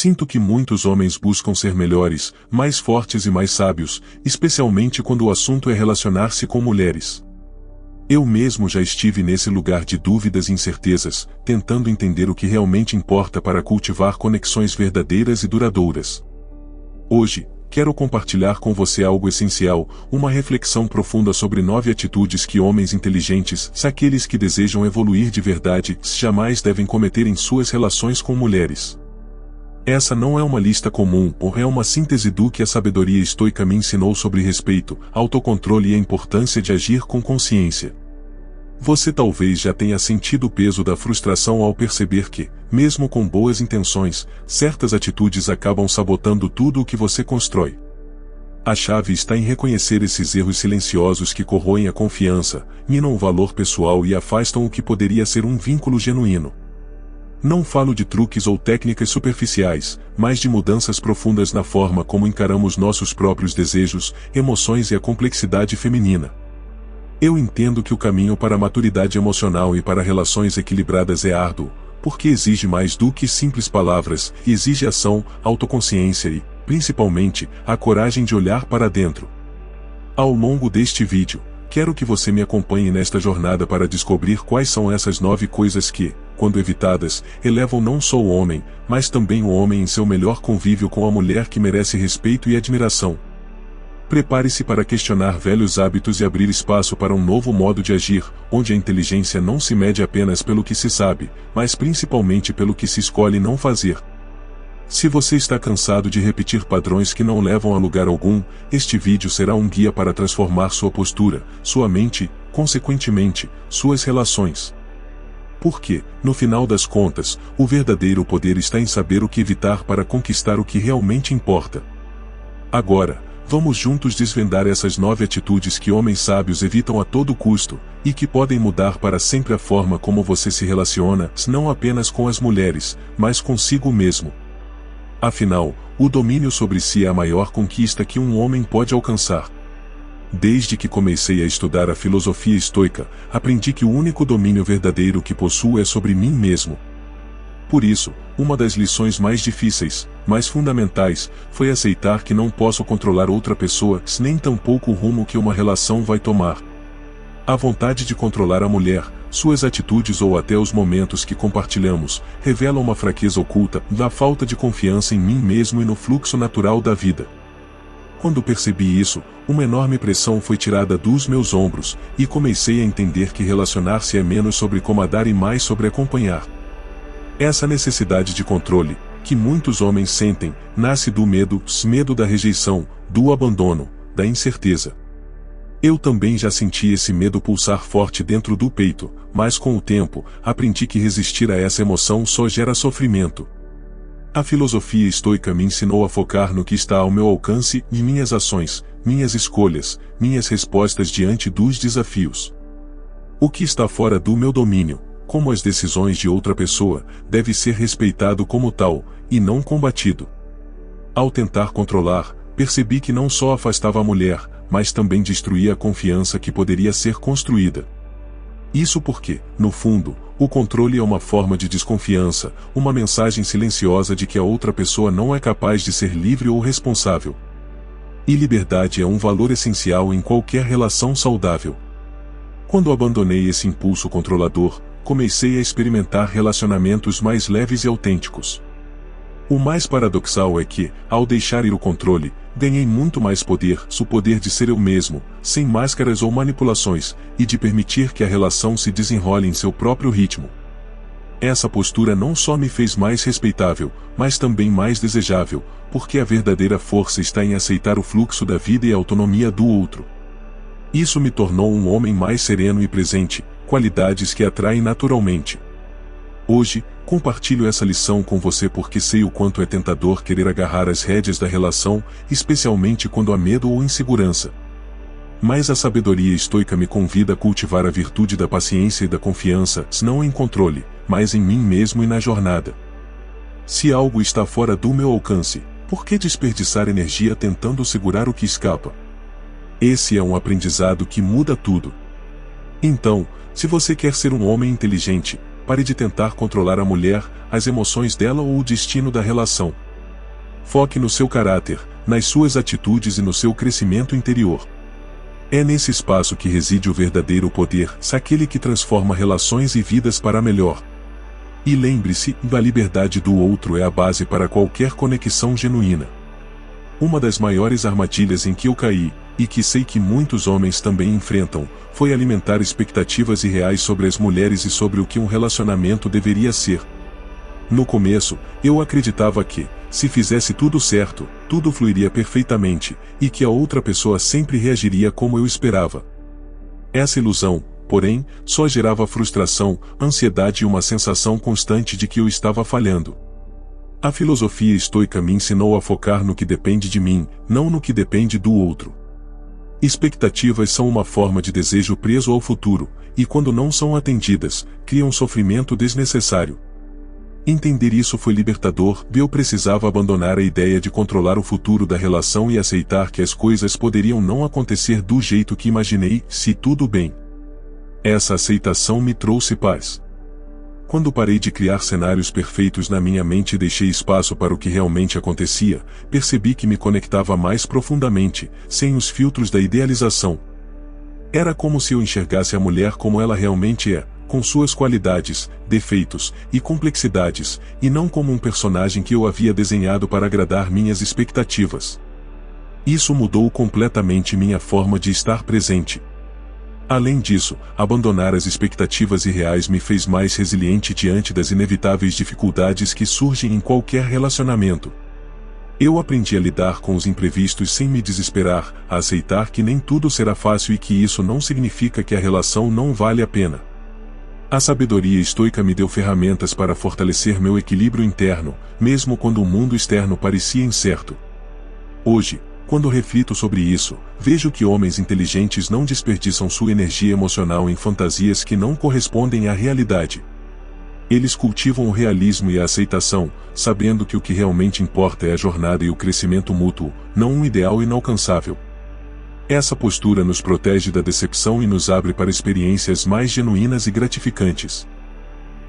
Sinto que muitos homens buscam ser melhores, mais fortes e mais sábios, especialmente quando o assunto é relacionar-se com mulheres. Eu mesmo já estive nesse lugar de dúvidas e incertezas, tentando entender o que realmente importa para cultivar conexões verdadeiras e duradouras. Hoje, quero compartilhar com você algo essencial, uma reflexão profunda sobre 9 atitudes que homens inteligentes, aqueles que desejam evoluir de verdade, jamais devem cometer em suas relações com mulheres. Essa não é uma lista comum, ou é uma síntese do que a sabedoria estoica me ensinou sobre respeito, autocontrole e a importância de agir com consciência. Você talvez já tenha sentido o peso da frustração ao perceber que, mesmo com boas intenções, certas atitudes acabam sabotando tudo o que você constrói. A chave está em reconhecer esses erros silenciosos que corroem a confiança, minam o valor pessoal e afastam o que poderia ser um vínculo genuíno. Não falo de truques ou técnicas superficiais, mas de mudanças profundas na forma como encaramos nossos próprios desejos, emoções e a complexidade feminina. Eu entendo que o caminho para a maturidade emocional e para relações equilibradas é árduo, porque exige mais do que simples palavras, exige ação, autoconsciência e, principalmente, a coragem de olhar para dentro. Ao longo deste vídeo, quero que você me acompanhe nesta jornada para descobrir quais são essas 9 coisas que, quando evitadas, elevam não só o homem, mas também o homem em seu melhor convívio com a mulher que merece respeito e admiração. Prepare-se para questionar velhos hábitos e abrir espaço para um novo modo de agir, onde a inteligência não se mede apenas pelo que se sabe, mas principalmente pelo que se escolhe não fazer. Se você está cansado de repetir padrões que não levam a lugar algum, este vídeo será um guia para transformar sua postura, sua mente, consequentemente, suas relações. Porque, no final das contas, o verdadeiro poder está em saber o que evitar para conquistar o que realmente importa. Agora, vamos juntos desvendar essas 9 atitudes que homens sábios evitam a todo custo, e que podem mudar para sempre a forma como você se relaciona, não apenas com as mulheres, mas consigo mesmo. Afinal, o domínio sobre si é a maior conquista que um homem pode alcançar. Desde que comecei a estudar a filosofia estoica, aprendi que o único domínio verdadeiro que possuo é sobre mim mesmo. Por isso, uma das lições mais difíceis, mais fundamentais, foi aceitar que não posso controlar outra pessoa, nem tampouco o rumo que uma relação vai tomar. A vontade de controlar a mulher, suas atitudes ou até os momentos que compartilhamos, revela uma fraqueza oculta, da falta de confiança em mim mesmo e no fluxo natural da vida. Quando percebi isso, uma enorme pressão foi tirada dos meus ombros, e comecei a entender que relacionar-se é menos sobre comandar e mais sobre acompanhar. Essa necessidade de controle, que muitos homens sentem, nasce do medo da rejeição, do abandono, da incerteza. Eu também já senti esse medo pulsar forte dentro do peito, mas com o tempo, aprendi que resistir a essa emoção só gera sofrimento. A filosofia estoica me ensinou a focar no que está ao meu alcance e minhas ações, minhas escolhas, minhas respostas diante dos desafios. O que está fora do meu domínio, como as decisões de outra pessoa, deve ser respeitado como tal, e não combatido. Ao tentar controlar, percebi que não só afastava a mulher, mas também destruía a confiança que poderia ser construída. Isso porque, no fundo, o controle é uma forma de desconfiança, uma mensagem silenciosa de que a outra pessoa não é capaz de ser livre ou responsável. E liberdade é um valor essencial em qualquer relação saudável. Quando abandonei esse impulso controlador, comecei a experimentar relacionamentos mais leves e autênticos. O mais paradoxal é que, ao deixar ir o controle, ganhei muito mais poder, o poder de ser eu mesmo, sem máscaras ou manipulações, e de permitir que a relação se desenrole em seu próprio ritmo. Essa postura não só me fez mais respeitável, mas também mais desejável, porque a verdadeira força está em aceitar o fluxo da vida e a autonomia do outro. Isso me tornou um homem mais sereno e presente, qualidades que atraem naturalmente. Hoje, compartilho essa lição com você porque sei o quanto é tentador querer agarrar as rédeas da relação, especialmente quando há medo ou insegurança. Mas a sabedoria estoica me convida a cultivar a virtude da paciência e da confiança, não em controle, mas em mim mesmo e na jornada. Se algo está fora do meu alcance, por que desperdiçar energia tentando segurar o que escapa? Esse é um aprendizado que muda tudo. Então, se você quer ser um homem inteligente, pare de tentar controlar a mulher, as emoções dela ou o destino da relação. Foque no seu caráter, nas suas atitudes e no seu crescimento interior. É nesse espaço que reside o verdadeiro poder, aquele que transforma relações e vidas para melhor. E lembre-se, a liberdade do outro é a base para qualquer conexão genuína. Uma das maiores armadilhas em que eu caí, e que sei que muitos homens também enfrentam, foi alimentar expectativas irreais sobre as mulheres e sobre o que um relacionamento deveria ser. No começo, eu acreditava que, se fizesse tudo certo, tudo fluiria perfeitamente, e que a outra pessoa sempre reagiria como eu esperava. Essa ilusão, porém, só gerava frustração, ansiedade e uma sensação constante de que eu estava falhando. A filosofia estoica me ensinou a focar no que depende de mim, não no que depende do outro. Expectativas são uma forma de desejo preso ao futuro, e quando não são atendidas, criam sofrimento desnecessário. Entender isso foi libertador. Eu precisava abandonar a ideia de controlar o futuro da relação e aceitar que as coisas poderiam não acontecer do jeito que imaginei, se tudo bem. Essa aceitação me trouxe paz. Quando parei de criar cenários perfeitos na minha mente e deixei espaço para o que realmente acontecia, percebi que me conectava mais profundamente, sem os filtros da idealização. Era como se eu enxergasse a mulher como ela realmente é, com suas qualidades, defeitos e complexidades, e não como um personagem que eu havia desenhado para agradar minhas expectativas. Isso mudou completamente minha forma de estar presente. Além disso, abandonar as expectativas irreais me fez mais resiliente diante das inevitáveis dificuldades que surgem em qualquer relacionamento. Eu aprendi a lidar com os imprevistos sem me desesperar, a aceitar que nem tudo será fácil e que isso não significa que a relação não vale a pena. A sabedoria estoica me deu ferramentas para fortalecer meu equilíbrio interno, mesmo quando o mundo externo parecia incerto. Hoje, quando reflito sobre isso, vejo que homens inteligentes não desperdiçam sua energia emocional em fantasias que não correspondem à realidade. Eles cultivam o realismo e a aceitação, sabendo que o que realmente importa é a jornada e o crescimento mútuo, não um ideal inalcançável. Essa postura nos protege da decepção e nos abre para experiências mais genuínas e gratificantes.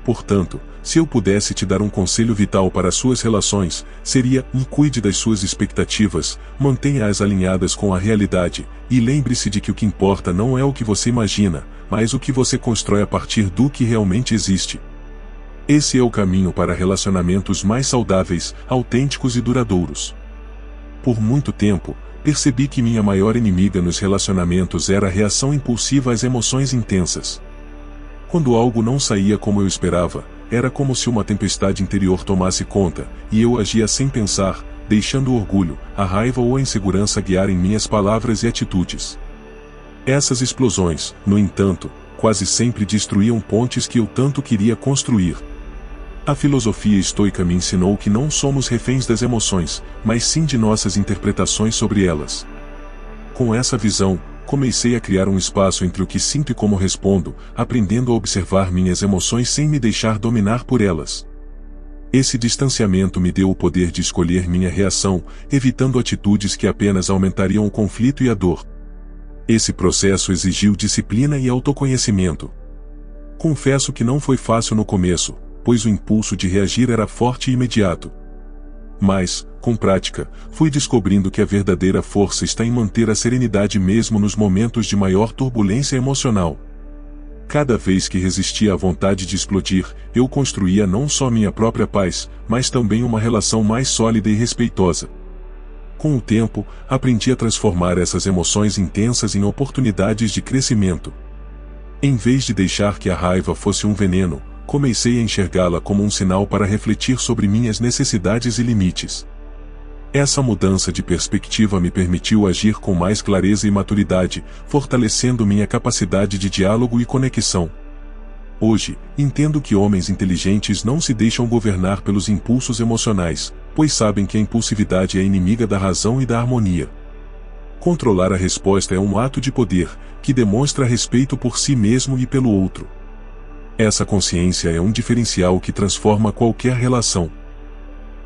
Portanto, se eu pudesse te dar um conselho vital para suas relações, seria: cuide das suas expectativas, mantenha-as alinhadas com a realidade, e lembre-se de que o que importa não é o que você imagina, mas o que você constrói a partir do que realmente existe. Esse é o caminho para relacionamentos mais saudáveis, autênticos e duradouros. Por muito tempo, percebi que minha maior inimiga nos relacionamentos era a reação impulsiva às emoções intensas. Quando algo não saía como eu esperava, era como se uma tempestade interior tomasse conta, e eu agia sem pensar, deixando o orgulho, a raiva ou a insegurança guiarem minhas palavras e atitudes. Essas explosões, no entanto, quase sempre destruíam pontes que eu tanto queria construir. A filosofia estoica me ensinou que não somos reféns das emoções, mas sim de nossas interpretações sobre elas. Com essa visão, comecei a criar um espaço entre o que sinto e como respondo, aprendendo a observar minhas emoções sem me deixar dominar por elas. Esse distanciamento me deu o poder de escolher minha reação, evitando atitudes que apenas aumentariam o conflito e a dor. Esse processo exigiu disciplina e autoconhecimento. Confesso que não foi fácil no começo, pois o impulso de reagir era forte e imediato. Mas, com prática, fui descobrindo que a verdadeira força está em manter a serenidade mesmo nos momentos de maior turbulência emocional. Cada vez que resistia à vontade de explodir, eu construía não só minha própria paz, mas também uma relação mais sólida e respeitosa. Com o tempo, aprendi a transformar essas emoções intensas em oportunidades de crescimento. Em vez de deixar que a raiva fosse um veneno, comecei a enxergá-la como um sinal para refletir sobre minhas necessidades e limites. Essa mudança de perspectiva me permitiu agir com mais clareza e maturidade, fortalecendo minha capacidade de diálogo e conexão. Hoje, entendo que homens inteligentes não se deixam governar pelos impulsos emocionais, pois sabem que a impulsividade é inimiga da razão e da harmonia. Controlar a resposta é um ato de poder, que demonstra respeito por si mesmo e pelo outro. Essa consciência é um diferencial que transforma qualquer relação.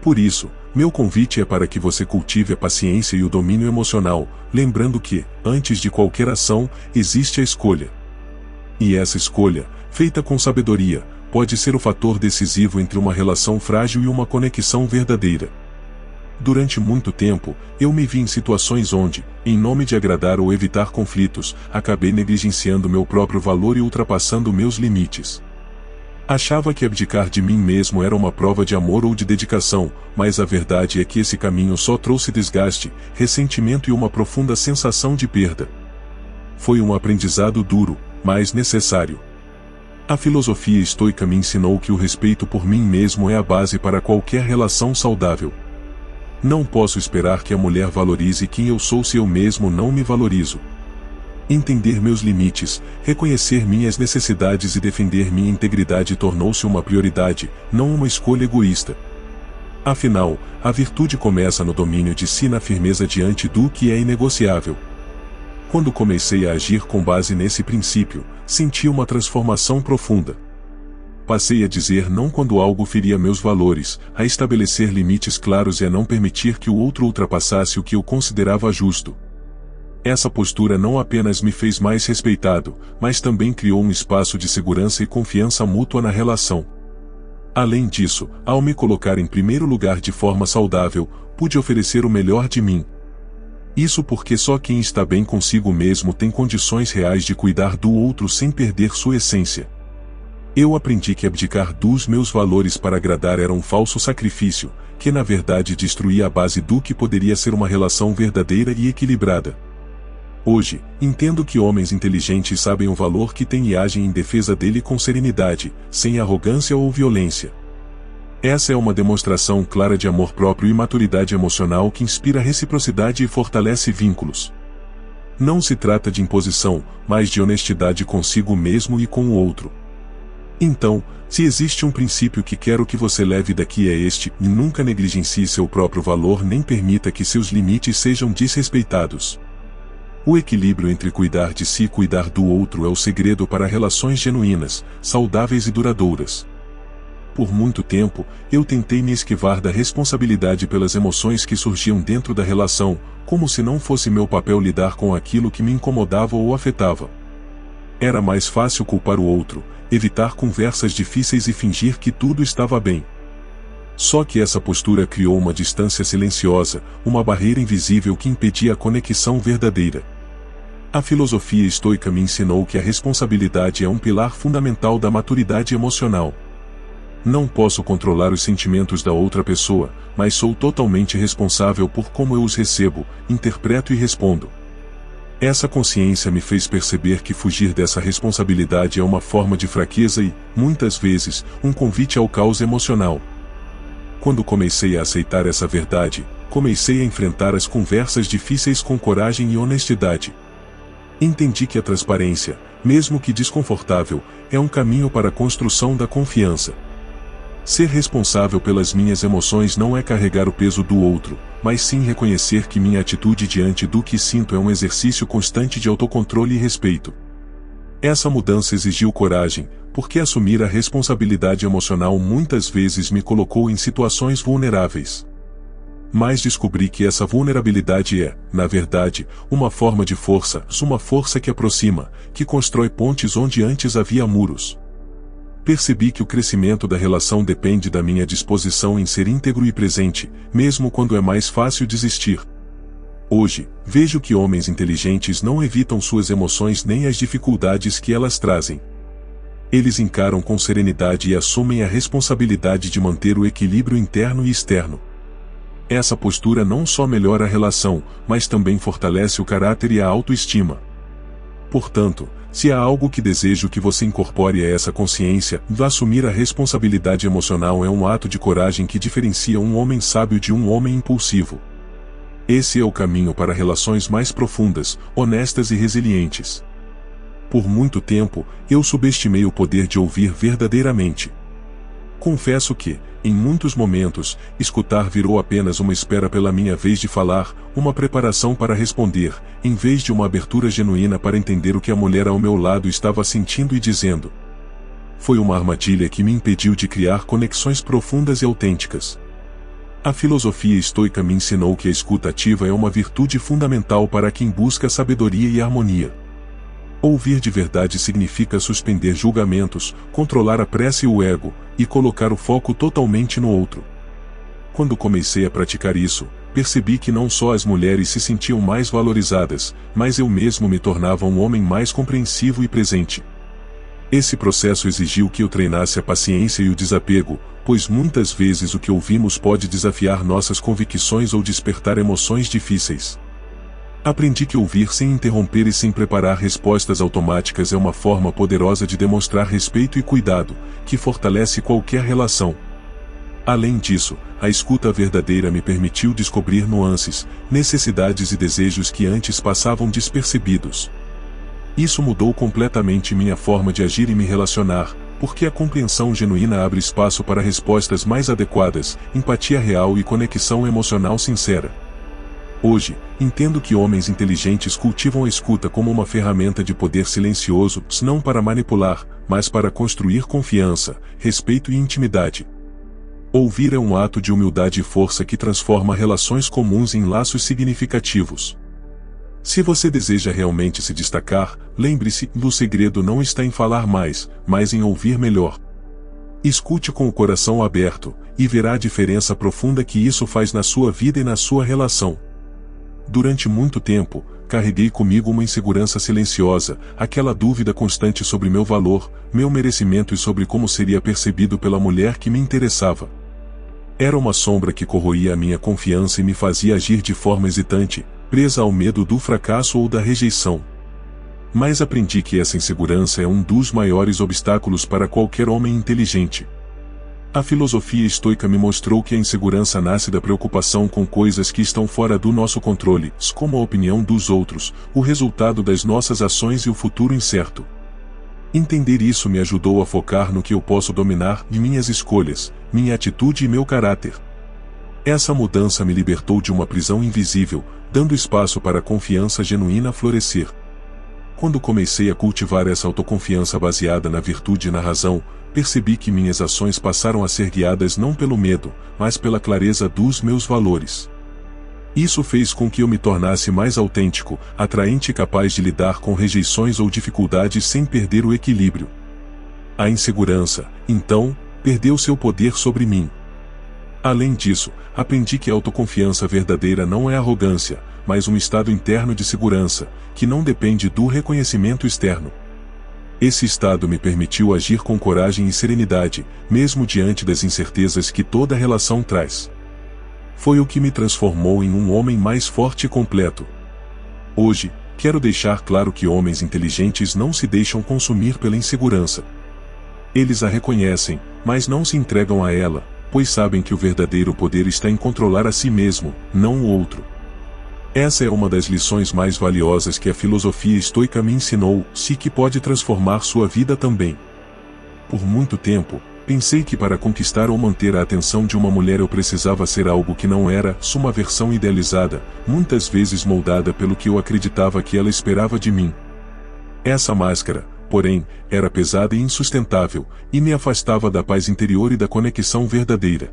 Por isso, meu convite é para que você cultive a paciência e o domínio emocional, lembrando que, antes de qualquer ação, existe a escolha. E essa escolha, feita com sabedoria, pode ser o fator decisivo entre uma relação frágil e uma conexão verdadeira. Durante muito tempo, eu me vi em situações onde, em nome de agradar ou evitar conflitos, acabei negligenciando meu próprio valor e ultrapassando meus limites. Achava que abdicar de mim mesmo era uma prova de amor ou de dedicação, mas a verdade é que esse caminho só trouxe desgaste, ressentimento e uma profunda sensação de perda. Foi um aprendizado duro, mas necessário. A filosofia estoica me ensinou que o respeito por mim mesmo é a base para qualquer relação saudável. Não posso esperar que a mulher valorize quem eu sou se eu mesmo não me valorizo. Entender meus limites, reconhecer minhas necessidades e defender minha integridade tornou-se uma prioridade, não uma escolha egoísta. Afinal, a virtude começa no domínio de si, na firmeza diante do que é inegociável. Quando comecei a agir com base nesse princípio, senti uma transformação profunda. Passei a dizer não quando algo feria meus valores, a estabelecer limites claros e a não permitir que o outro ultrapassasse o que eu considerava justo. Essa postura não apenas me fez mais respeitado, mas também criou um espaço de segurança e confiança mútua na relação. Além disso, ao me colocar em primeiro lugar de forma saudável, pude oferecer o melhor de mim. Isso porque só quem está bem consigo mesmo tem condições reais de cuidar do outro sem perder sua essência. Eu aprendi que abdicar dos meus valores para agradar era um falso sacrifício, que na verdade destruía a base do que poderia ser uma relação verdadeira e equilibrada. Hoje, entendo que homens inteligentes sabem o valor que têm e agem em defesa dele com serenidade, sem arrogância ou violência. Essa é uma demonstração clara de amor próprio e maturidade emocional que inspira reciprocidade e fortalece vínculos. Não se trata de imposição, mas de honestidade consigo mesmo e com o outro. Então, se existe um princípio que quero que você leve daqui é este: nunca negligencie seu próprio valor nem permita que seus limites sejam desrespeitados. O equilíbrio entre cuidar de si e cuidar do outro é o segredo para relações genuínas, saudáveis e duradouras. Por muito tempo, eu tentei me esquivar da responsabilidade pelas emoções que surgiam dentro da relação, como se não fosse meu papel lidar com aquilo que me incomodava ou afetava. Era mais fácil culpar o outro, evitar conversas difíceis e fingir que tudo estava bem. Só que essa postura criou uma distância silenciosa, uma barreira invisível que impedia a conexão verdadeira. A filosofia estoica me ensinou que a responsabilidade é um pilar fundamental da maturidade emocional. Não posso controlar os sentimentos da outra pessoa, mas sou totalmente responsável por como eu os recebo, interpreto e respondo. Essa consciência me fez perceber que fugir dessa responsabilidade é uma forma de fraqueza e, muitas vezes, um convite ao caos emocional. Quando comecei a aceitar essa verdade, comecei a enfrentar as conversas difíceis com coragem e honestidade. Entendi que a transparência, mesmo que desconfortável, é um caminho para a construção da confiança. Ser responsável pelas minhas emoções não é carregar o peso do outro, mas sim reconhecer que minha atitude diante do que sinto é um exercício constante de autocontrole e respeito. Essa mudança exigiu coragem, porque assumir a responsabilidade emocional muitas vezes me colocou em situações vulneráveis. Mas descobri que essa vulnerabilidade é, na verdade, uma forma de força, uma força que aproxima, que constrói pontes onde antes havia muros. Percebi que o crescimento da relação depende da minha disposição em ser íntegro e presente, mesmo quando é mais fácil desistir. Hoje, vejo que homens inteligentes não evitam suas emoções nem as dificuldades que elas trazem. Eles encaram com serenidade e assumem a responsabilidade de manter o equilíbrio interno e externo. Essa postura não só melhora a relação, mas também fortalece o caráter e a autoestima. Portanto, se há algo que desejo que você incorpore a essa consciência, assumir a responsabilidade emocional é um ato de coragem que diferencia um homem sábio de um homem impulsivo. Esse é o caminho para relações mais profundas, honestas e resilientes. Por muito tempo, eu subestimei o poder de ouvir verdadeiramente. Confesso que, em muitos momentos, escutar virou apenas uma espera pela minha vez de falar, uma preparação para responder, em vez de uma abertura genuína para entender o que a mulher ao meu lado estava sentindo e dizendo. Foi uma armadilha que me impediu de criar conexões profundas e autênticas. A filosofia estoica me ensinou que a escuta ativa é uma virtude fundamental para quem busca sabedoria e harmonia. Ouvir de verdade significa suspender julgamentos, controlar a pressa e o ego, e colocar o foco totalmente no outro. Quando comecei a praticar isso, percebi que não só as mulheres se sentiam mais valorizadas, mas eu mesmo me tornava um homem mais compreensivo e presente. Esse processo exigiu que eu treinasse a paciência e o desapego, pois muitas vezes o que ouvimos pode desafiar nossas convicções ou despertar emoções difíceis. Aprendi que ouvir sem interromper e sem preparar respostas automáticas é uma forma poderosa de demonstrar respeito e cuidado, que fortalece qualquer relação. Além disso, a escuta verdadeira me permitiu descobrir nuances, necessidades e desejos que antes passavam despercebidos. Isso mudou completamente minha forma de agir e me relacionar, porque a compreensão genuína abre espaço para respostas mais adequadas, empatia real e conexão emocional sincera. Hoje, entendo que homens inteligentes cultivam a escuta como uma ferramenta de poder silencioso, não para manipular, mas para construir confiança, respeito e intimidade. Ouvir é um ato de humildade e força que transforma relações comuns em laços significativos. Se você deseja realmente se destacar, lembre-se, o segredo não está em falar mais, mas em ouvir melhor. Escute com o coração aberto, e verá a diferença profunda que isso faz na sua vida e na sua relação. Durante muito tempo, carreguei comigo uma insegurança silenciosa, aquela dúvida constante sobre meu valor, meu merecimento e sobre como seria percebido pela mulher que me interessava. Era uma sombra que corroía a minha confiança e me fazia agir de forma hesitante, presa ao medo do fracasso ou da rejeição. Mas aprendi que essa insegurança é um dos maiores obstáculos para qualquer homem inteligente. A filosofia estoica me mostrou que a insegurança nasce da preocupação com coisas que estão fora do nosso controle, como a opinião dos outros, o resultado das nossas ações e o futuro incerto. Entender isso me ajudou a focar no que eu posso dominar, de minhas escolhas, minha atitude e meu caráter. Essa mudança me libertou de uma prisão invisível, dando espaço para a confiança genuína florescer. Quando comecei a cultivar essa autoconfiança baseada na virtude e na razão, percebi que minhas ações passaram a ser guiadas não pelo medo, mas pela clareza dos meus valores. Isso fez com que eu me tornasse mais autêntico, atraente e capaz de lidar com rejeições ou dificuldades sem perder o equilíbrio. A insegurança, então, perdeu seu poder sobre mim. Além disso, aprendi que a autoconfiança verdadeira não é arrogância, mas um estado interno de segurança, que não depende do reconhecimento externo. Esse estado me permitiu agir com coragem e serenidade, mesmo diante das incertezas que toda relação traz. Foi o que me transformou em um homem mais forte e completo. Hoje, quero deixar claro que homens inteligentes não se deixam consumir pela insegurança. Eles a reconhecem, mas não se entregam a ela, pois sabem que o verdadeiro poder está em controlar a si mesmo, não o outro. Essa é uma das lições mais valiosas que a filosofia estoica me ensinou, e que pode transformar sua vida também. Por muito tempo, pensei que para conquistar ou manter a atenção de uma mulher eu precisava ser algo que não era, uma versão idealizada, muitas vezes moldada pelo que eu acreditava que ela esperava de mim. Essa máscara, porém, era pesada e insustentável, e me afastava da paz interior e da conexão verdadeira.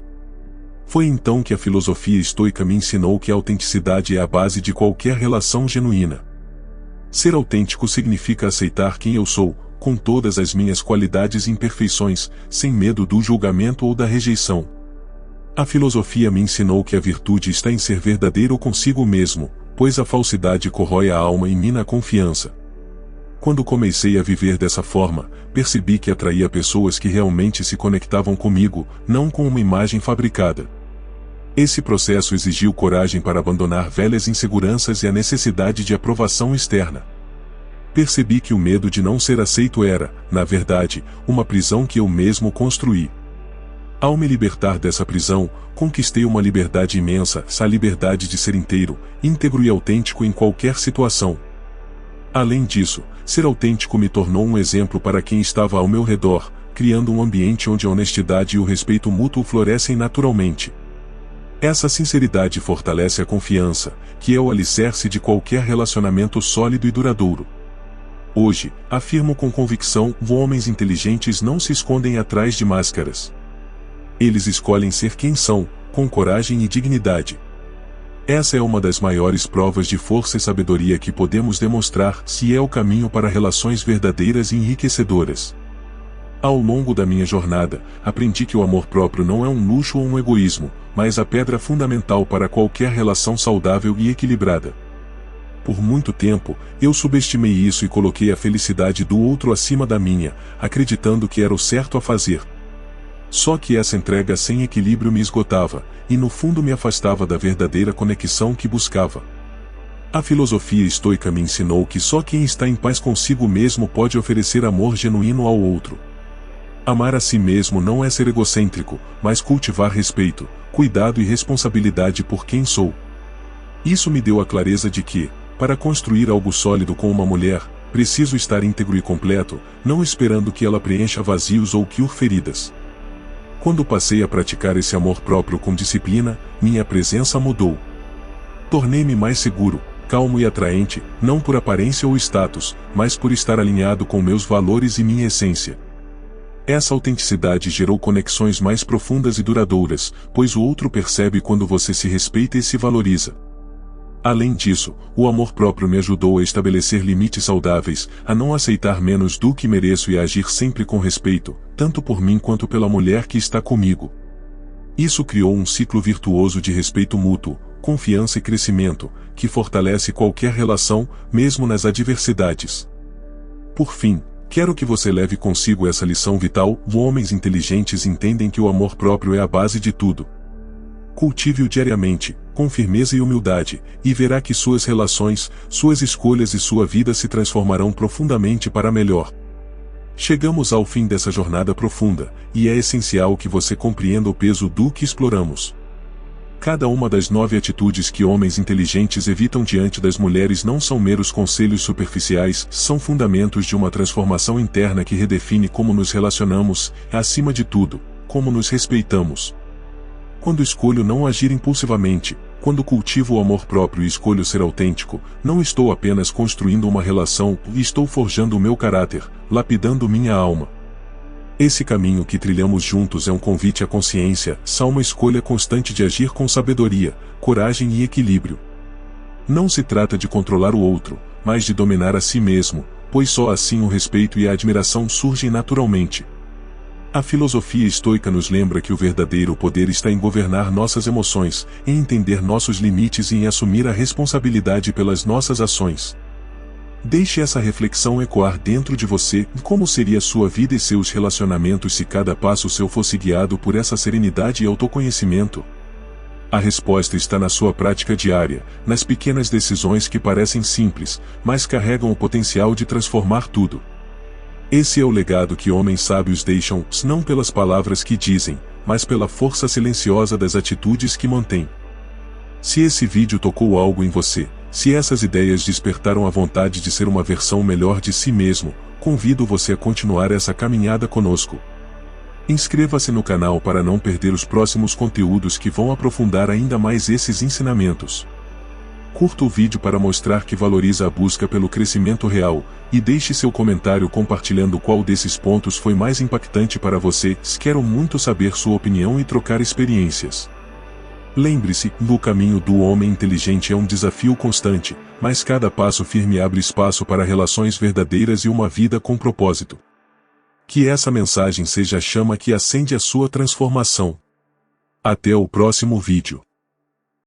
Foi então que a filosofia estoica me ensinou que a autenticidade é a base de qualquer relação genuína. Ser autêntico significa aceitar quem eu sou, com todas as minhas qualidades e imperfeições, sem medo do julgamento ou da rejeição. A filosofia me ensinou que a virtude está em ser verdadeiro consigo mesmo, pois a falsidade corrói a alma e mina a confiança. Quando comecei a viver dessa forma, percebi que atraía pessoas que realmente se conectavam comigo, não com uma imagem fabricada. Esse processo exigiu coragem para abandonar velhas inseguranças e a necessidade de aprovação externa. Percebi que o medo de não ser aceito era, na verdade, uma prisão que eu mesmo construí. Ao me libertar dessa prisão, conquistei uma liberdade imensa, a liberdade de ser inteiro, íntegro e autêntico em qualquer situação. Além disso, ser autêntico me tornou um exemplo para quem estava ao meu redor, criando um ambiente onde a honestidade e o respeito mútuo florescem naturalmente. Essa sinceridade fortalece a confiança, que é o alicerce de qualquer relacionamento sólido e duradouro. Hoje, afirmo com convicção, homens inteligentes não se escondem atrás de máscaras. Eles escolhem ser quem são, com coragem e dignidade. Essa é uma das maiores provas de força e sabedoria que podemos demonstrar, se é o caminho para relações verdadeiras e enriquecedoras. Ao longo da minha jornada, aprendi que o amor próprio não é um luxo ou um egoísmo, mas a pedra fundamental para qualquer relação saudável e equilibrada. Por muito tempo, eu subestimei isso e coloquei a felicidade do outro acima da minha, acreditando que era o certo a fazer. Só que essa entrega sem equilíbrio me esgotava, e no fundo me afastava da verdadeira conexão que buscava. A filosofia estoica me ensinou que só quem está em paz consigo mesmo pode oferecer amor genuíno ao outro. Amar a si mesmo não é ser egocêntrico, mas cultivar respeito, cuidado e responsabilidade por quem sou. Isso me deu a clareza de que, para construir algo sólido com uma mulher, preciso estar íntegro e completo, não esperando que ela preencha vazios ou cure feridas. Quando passei a praticar esse amor próprio com disciplina, minha presença mudou. Tornei-me mais seguro, calmo e atraente, não por aparência ou status, mas por estar alinhado com meus valores e minha essência. Essa autenticidade gerou conexões mais profundas e duradouras, pois o outro percebe quando você se respeita e se valoriza. Além disso, o amor próprio me ajudou a estabelecer limites saudáveis, a não aceitar menos do que mereço e a agir sempre com respeito, tanto por mim quanto pela mulher que está comigo. Isso criou um ciclo virtuoso de respeito mútuo, confiança e crescimento, que fortalece qualquer relação, mesmo nas adversidades. Por fim, quero que você leve consigo essa lição vital: homens inteligentes entendem que o amor próprio é a base de tudo. Cultive-o diariamente, com firmeza e humildade, e verá que suas relações, suas escolhas e sua vida se transformarão profundamente para melhor. Chegamos ao fim dessa jornada profunda, e é essencial que você compreenda o peso do que exploramos. Cada uma das 9 atitudes que homens inteligentes evitam diante das mulheres não são meros conselhos superficiais, são fundamentos de uma transformação interna que redefine como nos relacionamos, acima de tudo, como nos respeitamos. Quando escolho não agir impulsivamente, quando cultivo o amor próprio e escolho ser autêntico, não estou apenas construindo uma relação, estou forjando o meu caráter, lapidando minha alma. Esse caminho que trilhamos juntos é um convite à consciência, uma escolha constante de agir com sabedoria, coragem e equilíbrio. Não se trata de controlar o outro, mas de dominar a si mesmo, pois só assim o respeito e a admiração surgem naturalmente. A filosofia estoica nos lembra que o verdadeiro poder está em governar nossas emoções, em entender nossos limites e em assumir a responsabilidade pelas nossas ações. Deixe essa reflexão ecoar dentro de você: como seria sua vida e seus relacionamentos se cada passo seu fosse guiado por essa serenidade e autoconhecimento? A resposta está na sua prática diária, nas pequenas decisões que parecem simples, mas carregam o potencial de transformar tudo. Esse é o legado que homens sábios deixam, não pelas palavras que dizem, mas pela força silenciosa das atitudes que mantêm. Se esse vídeo tocou algo em você, se essas ideias despertaram a vontade de ser uma versão melhor de si mesmo, convido você a continuar essa caminhada conosco. Inscreva-se no canal para não perder os próximos conteúdos que vão aprofundar ainda mais esses ensinamentos. Curta o vídeo para mostrar que valoriza a busca pelo crescimento real, e deixe seu comentário compartilhando qual desses pontos foi mais impactante para você. Quero muito saber sua opinião e trocar experiências. Lembre-se, o caminho do homem inteligente é um desafio constante, mas cada passo firme abre espaço para relações verdadeiras e uma vida com propósito. Que essa mensagem seja a chama que acende a sua transformação. Até o próximo vídeo.